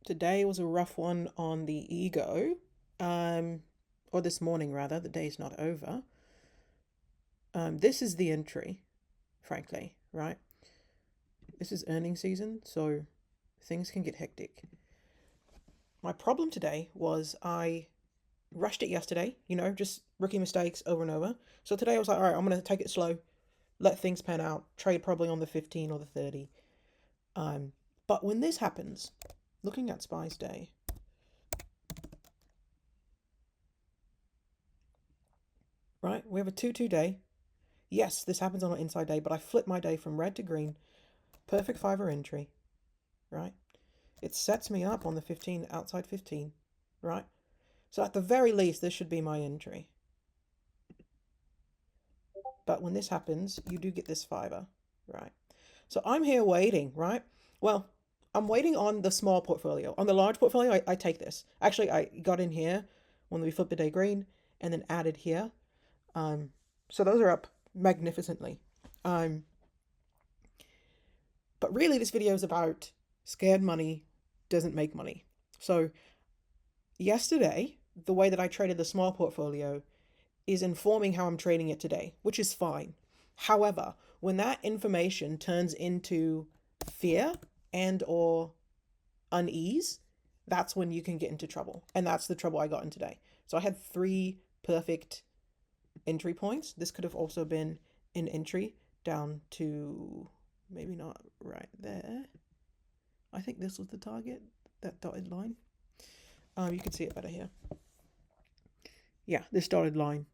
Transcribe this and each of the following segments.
Today was a rough one on the ego. Or this morning rather, the day's not over. This is the entry, frankly, right? This is earnings season, so things can get hectic. My problem today was I rushed it yesterday, just rookie mistakes over and over. So today I was like, all right, I'm going to take it slow, let things pan out, trade probably on the 15 or the 30. But when this happens, looking at SPY's day, right, we have a 2-2 day. Yes, this happens on an inside day, but I flip my day from red to green. Perfect fiver entry, right? It sets me up on the 15, outside 15, right? So at the very least, this should be my entry. But when this happens, you do get this fiver, right? So I'm here waiting, right? Well, I'm waiting on the small portfolio. On the large portfolio, I take this. Actually, I got in here when we flipped the day green and then added here. So those are up magnificently. But really, this video is about scared money doesn't make money. So yesterday, the way that I traded the small portfolio is informing how I'm trading it today, which is fine. However, when that information turns into fear and or unease, that's when you can get into trouble. And that's the trouble I got in today. So I had 3 perfect entry points. This could have also been an entry down to maybe not right there. I think this was the target, that dotted line. You can see it better here. Yeah, this dotted line.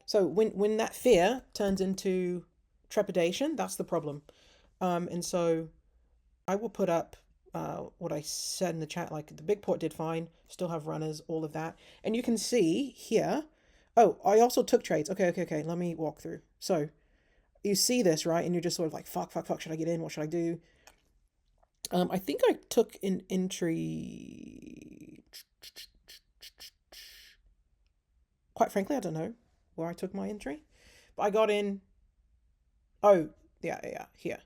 So when that fear turns into trepidation, that's the problem. And so I will put up what I said in the chat, like the big port did fine, still have runners, all of that. And you can see here, oh, I also took trades. Okay, let me walk through. So you see this, right? And you're just sort of like, fuck, should I get in? What should I do? I think I took an entry. Quite frankly, I don't know where I took my entry, but I got in. Oh, yeah, here.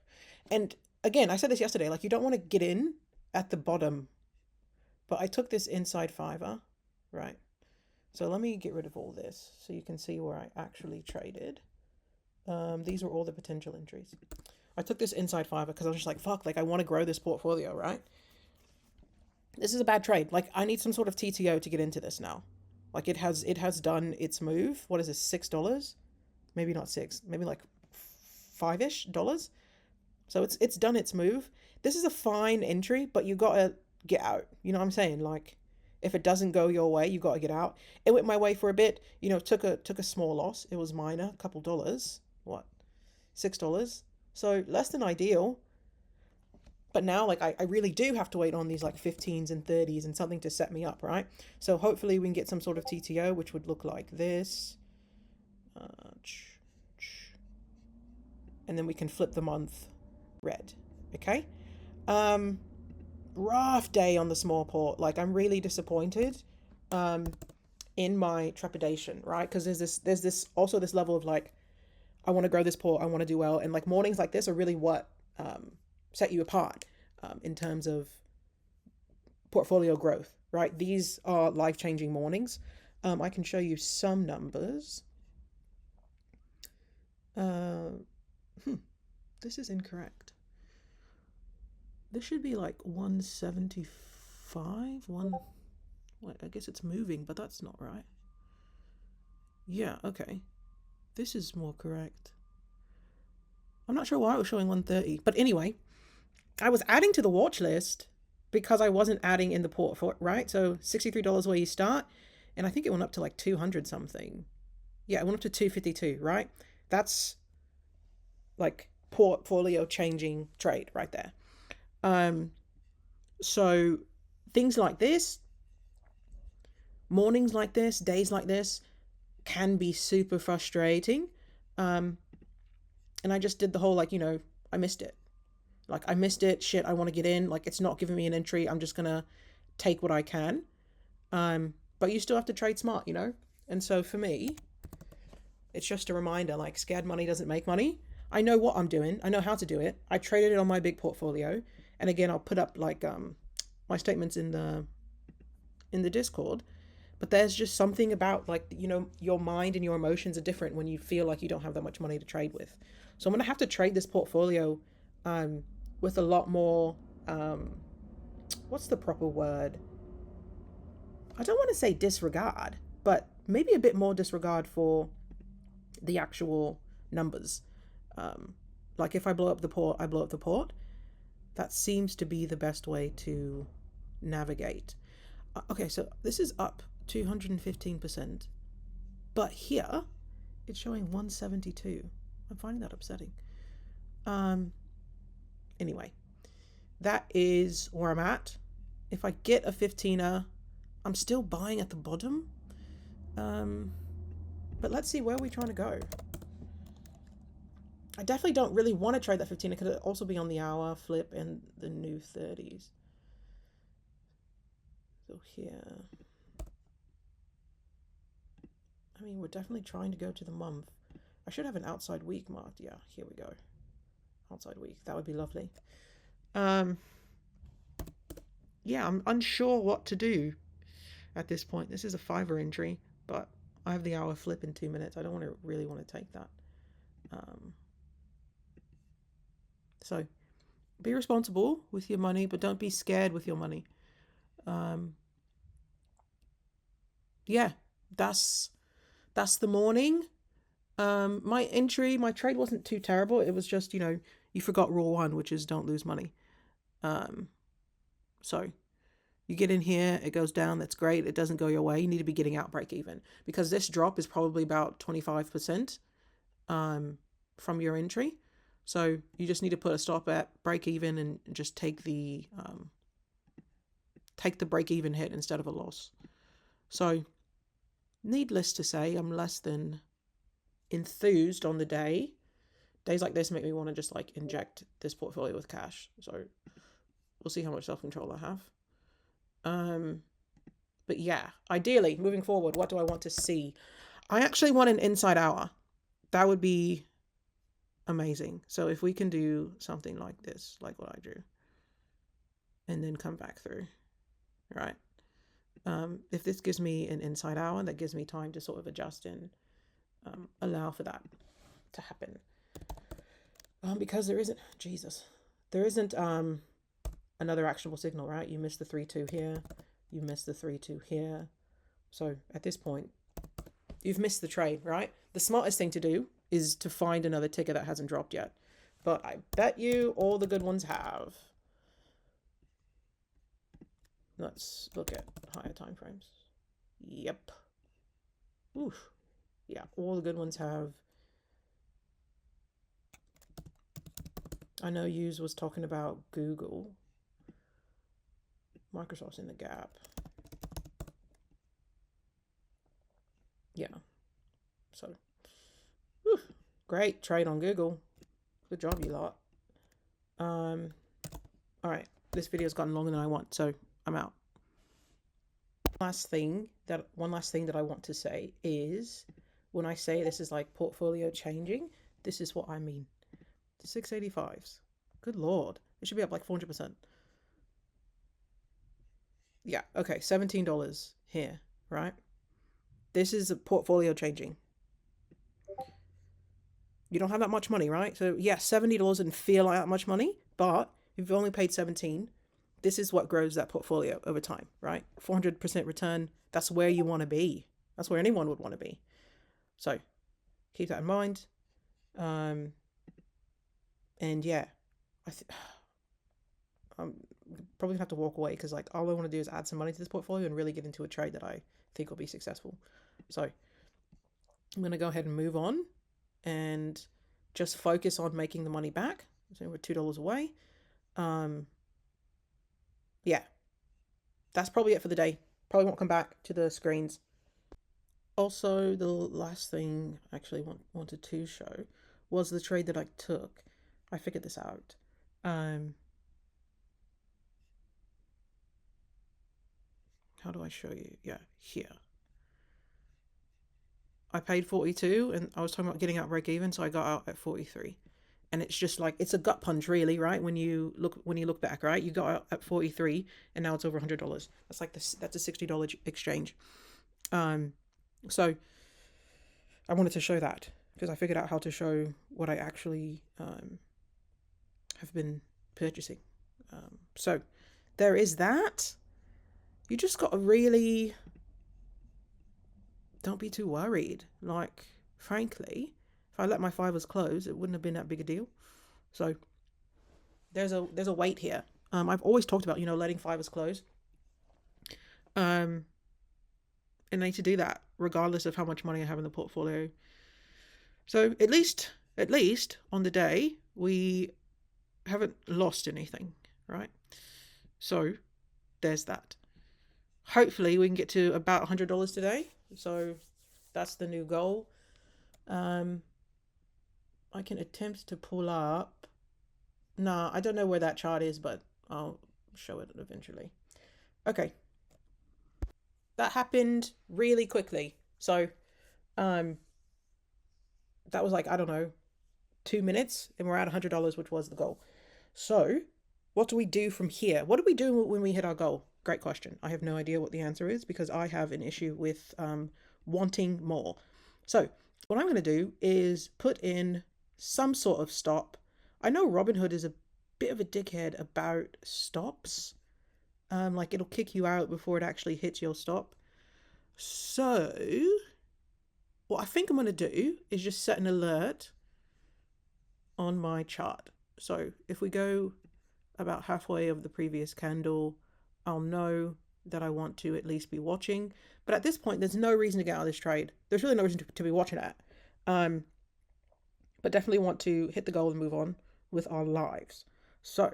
And again, I said this yesterday, like you don't want to get in at the bottom, but I took this inside fiver, right? So let me get rid of all this so you can see where I actually traded. These were all the potential entries. I took this inside fiver because I was just like, fuck, like I want to grow this portfolio, right? This is a bad trade. Like I need some sort of TTO to get into this now. Like it has done its move. What is this? $6? Maybe not 6. Maybe like $5-ish. So it's done its move. This is a fine entry, but you gotta get out. You know what I'm saying? Like if it doesn't go your way, you gotta get out. It went my way for a bit. Took a small loss. It was minor, a couple dollars. What? $6. So less than ideal. But now, like, I really do have to wait on these, like, 15s and 30s and something to set me up, right? So hopefully we can get some sort of TTO, which would look like this. And then we can flip the month red, okay? Rough day on the small port. Like, I'm really disappointed in my trepidation, right? Because there's this also this level of, like, I want to grow this port, I want to do well. And, like, mornings like this are really what set you apart in terms of portfolio growth, right? These are life-changing mornings. I can show you some numbers. This is incorrect. This should be like 175. Wait, I guess it's moving, but that's not right. Yeah, okay. This is more correct. I'm not sure why it was showing 130, but anyway, I was adding to the watch list because I wasn't adding in the port for right. So $63 where you start, and I think it went up to like 200 something. Yeah, it went up to 252. Right, that's like portfolio changing trade right there. So things like this, mornings like this, days like this, can be super frustrating. And I just did the whole like I missed it. Like I missed it. Shit, I want to get in. Like it's not giving me an entry. I'm just gonna take what I can. But you still have to trade smart. And so for me, it's just a reminder. Like scared money doesn't make money. I know what I'm doing. I know how to do it. I traded it on my big portfolio, And again, I'll put up like my statements in the Discord. But there's just something about, like, your mind and your emotions are different when you feel like you don't have that much money to trade with. So I'm gonna have to trade this portfolio um, with a lot more. Um, what's the proper word? I don't want to say disregard, but maybe a bit more disregard for the actual numbers. Um, like if I blow up the port, I blow up the port. That seems to be the best way to navigate. Okay, so this is up 215%, but here it's showing 172. I'm finding that upsetting. Um, anyway, that is where I'm at. If I get a 15er, I'm still buying at the bottom. But let's see, where are we trying to go? I definitely don't really want to trade that 15er. It could also be on the hour flip and the new 30s. So here, I mean, we're definitely trying to go to the month. I should have an outside week marked. Yeah, here we go. Outside week. That would be lovely. Yeah, I'm unsure what to do at this point. This is a 5er entry, but I have the hour flip in 2 minutes. I don't really want to take that. So be responsible with your money, but don't be scared with your money. Yeah, that's the morning. My trade wasn't too terrible. It was just, you forgot rule 1, which is don't lose money. So you get in here, it goes down, that's great. It doesn't go your way. You need to be getting out break even, because this drop is probably about 25% from your entry. So you just need to put a stop at break even and just take the break even hit instead of a loss. So needless to say, I'm less than enthused on the day. Days like this make me want to just like inject this portfolio with cash. So we'll see how much self-control I have. But yeah, ideally, moving forward, what do I want to see? I actually want an inside hour. That would be amazing. So if we can do something like this, like what I drew, and then come back through, right? If this gives me an inside hour, that gives me time to sort of adjust and allow for that to happen. Because there isn't another actionable signal, right? You missed the 3-2 here, you missed the 3-2 here. So at this point, you've missed the trade, right? The smartest thing to do is to find another ticker that hasn't dropped yet. But I bet you all the good ones have. Let's look at higher time frames. Yep. Oof. Yeah, all the good ones have. I know Hughes was talking about Google. Microsoft's in the gap. Yeah. So, whew, great trade on Google. Good job, you lot. All right. This video's gotten longer than I want, so I'm out. One last thing that I want to say is, when I say this is like portfolio changing, this is what I mean. The 685s. Good lord. It should be up like 400%. Yeah, okay, $17 here, right? This is a portfolio changing. You don't have that much money, right? So yeah, $70 doesn't feel like that much money, but if you've only paid 17, this is what grows that portfolio over time, right? 400% return. That's where you want to be. That's where anyone would want to be. So keep that in mind. And yeah, I'm probably gonna have to walk away, because like all I want to do is add some money to this portfolio and really get into a trade that I think will be successful. So I'm gonna go ahead and move on and just focus on making the money back. So we're $2 away. Yeah, that's probably it for the day. Probably won't come back to the screens. Also, the last thing I actually wanted to show was the trade that I took. I figured this out. How do I show you? Yeah, here. I paid 42, and I was talking about getting out break even, so I got out at 43. and it's just like it's a gut punch, really, right? When you look back, right? You got out at 43, and now it's over $100. That's like this. That's a $60 exchange. Um, so I wanted to show that because I figured out how to show what I actually have been purchasing. So there is that. You just got to really don't be too worried. Like, frankly, if I let my fivers close, it wouldn't have been that big a deal. So there's a weight here. I've always talked about letting fivers close. Um, and I need to do that regardless of how much money I have in the portfolio. So at least on the day we haven't lost anything, right? So there's that. Hopefully we can get to about $100 today. So that's the new goal. I can attempt to pull up. Nah, I don't know where that chart is, but I'll show it eventually. Okay. That happened really quickly. So um that was like, I don't know, 2 minutes, and we're at $100, which was the goal. So what do we do from here? What do we do when we hit our goal? Great question. I have no idea what the answer is because I have an issue with wanting more. So what I'm going to do is put in some sort of stop. I know Robinhood is a bit of a dickhead about stops. Like it'll kick you out before it actually hits your stop. So what I think I'm going to do is just set an alert on my chart. So if we go about halfway of the previous candle, I'll know that I want to at least be watching. But at this point, there's no reason to get out of this trade. There's really no reason to be watching that. But definitely want to hit the goal and move on with our lives. So,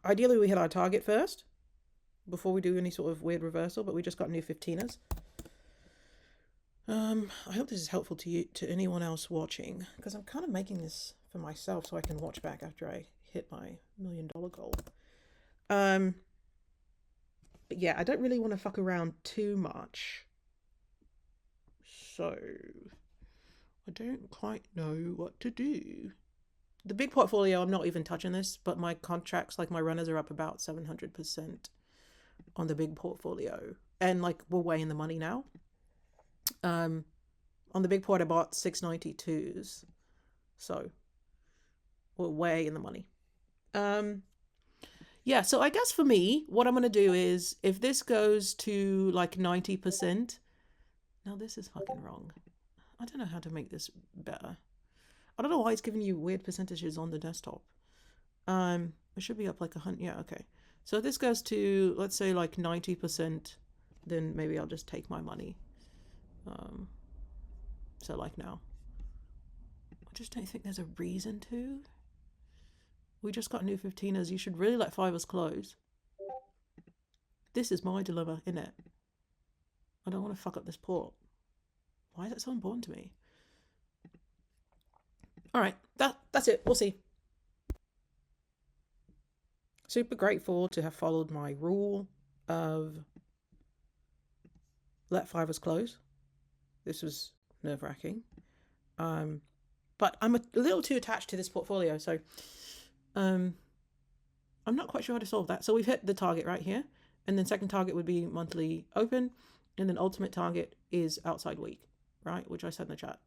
ideally we hit our target first before we do any sort of weird reversal, but we just got new 15ers. I hope this is helpful to you, to anyone else watching, because I'm kind of making this for myself so I can watch back after I hit my $1 million goal. But yeah, I don't really want to fuck around too much. So I don't quite know what to do. The big portfolio, I'm not even touching this, but my contracts, like my runners, are up about 700% on the big portfolio. And like we're way in the money now. On the big port, I bought 692s. So we're way in the money. Yeah, so I guess for me, what I'm going to do is if this goes to like 90%, now this is fucking wrong. I don't know how to make this better. I don't know why it's giving you weird percentages on the desktop. It should be up like 100. Yeah, okay. So if this goes to, let's say like 90%, then maybe I'll just take my money. So like now. I just don't think there's a reason to. We just got new 15ers. You should really let fivers close. This is my dilemma, innit? I don't want to fuck up this port. Why is that so important to me? Alright, that's it. We'll see. Super grateful to have followed my rule of let fivers close. This was nerve-wracking. But I'm a little too attached to this portfolio, so I'm not quite sure how to solve that. So we've hit the target right here, and then second target would be monthly open, and then ultimate target is outside week, right? Which I said in the chat.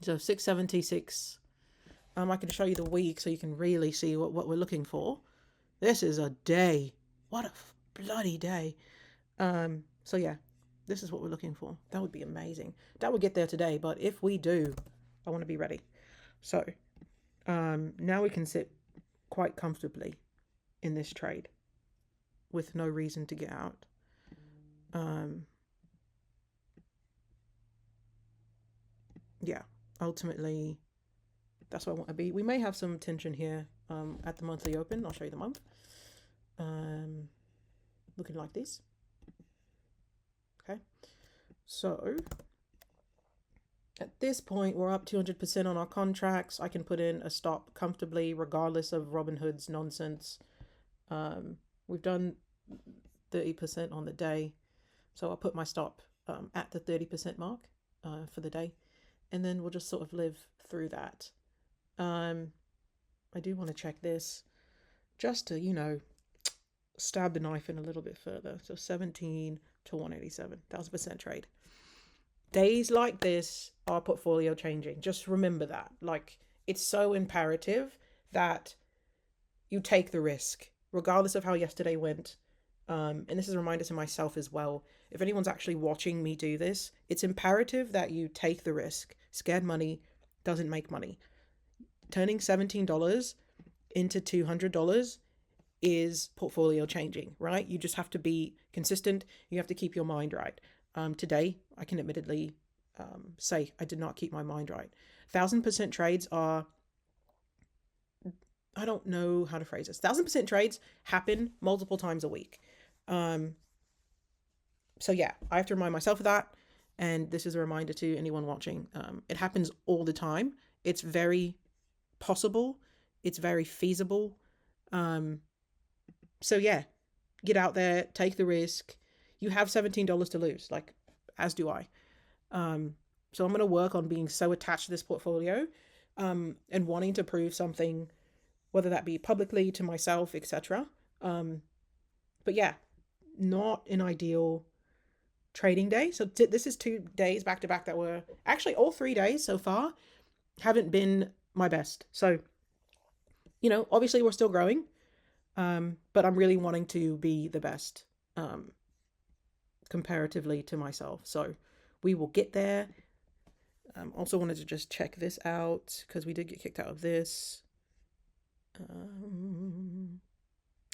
So 676. I can show you the week so you can really see what we're looking for. This is a day. What a bloody day. So yeah, this is what we're looking for. That would be amazing. That would get there today, but if we do, I want to be ready. So now we can sit quite comfortably in this trade with no reason to get out. Yeah, ultimately that's what I want to be. We may have some tension here at the monthly open. I'll show you the month. Looking like this. Okay, so at this point we're up 200% on our contracts. I can put in a stop comfortably regardless of Robinhood's nonsense. We've done 30% on the day, so I'll put my stop at the 30% mark for the day, and then we'll just sort of live through that. I do want to check this just to, stab the knife in a little bit further. So 17 to 187, 1000% trade. Days like this are portfolio changing. Just remember that. Like, it's so imperative that you take the risk, regardless of how yesterday went. And this is a reminder to myself as well. If anyone's actually watching me do this, it's imperative that you take the risk. Scared money doesn't make money. Turning $17 into $200 is portfolio changing, right? You just have to be consistent. You have to keep your mind right. Today, I can admittedly say I did not keep my mind right. 1000% trades are, I don't know how to phrase this. 1000% trades happen multiple times a week. So yeah, I have to remind myself of that. And this is a reminder to anyone watching. It happens all the time. It's very possible. It's very feasible. So yeah, get out there, take the risk. You have $17 to lose, like, as do I. So I'm going to work on being so attached to this portfolio, and wanting to prove something, whether that be publicly to myself, etc. But yeah, not an ideal trading day. So this is 2 days back to back that were actually all 3 days so far haven't been my best. So, obviously we're still growing, but I'm really wanting to be the best, comparatively to myself. So we will get there. Also wanted to just check this out because we did get kicked out of this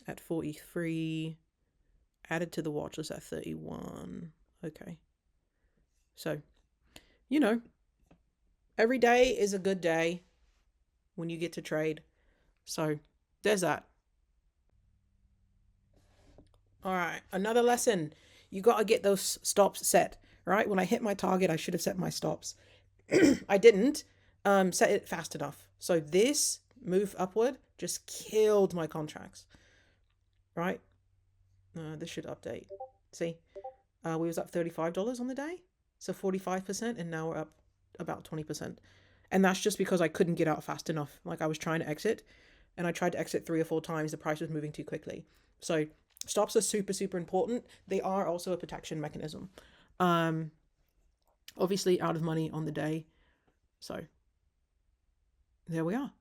at 43, added to the watch list at 31. Okay. So, every day is a good day when you get to trade. So there's that. All right, another lesson. You got to get those stops set, right? When I hit my target, I should have set my stops. I didn't set it fast enough. So this move upward just killed my contracts, right? This should update. See, we was up $35 on the day, so 45%, and now we're up about 20%. And that's just because I couldn't get out fast enough. Like, I was trying to exit, and I tried to exit 3 or 4 times. The price was moving too quickly. So stops are super, super important. They are also a protection mechanism. Obviously out of money on the day. So there we are.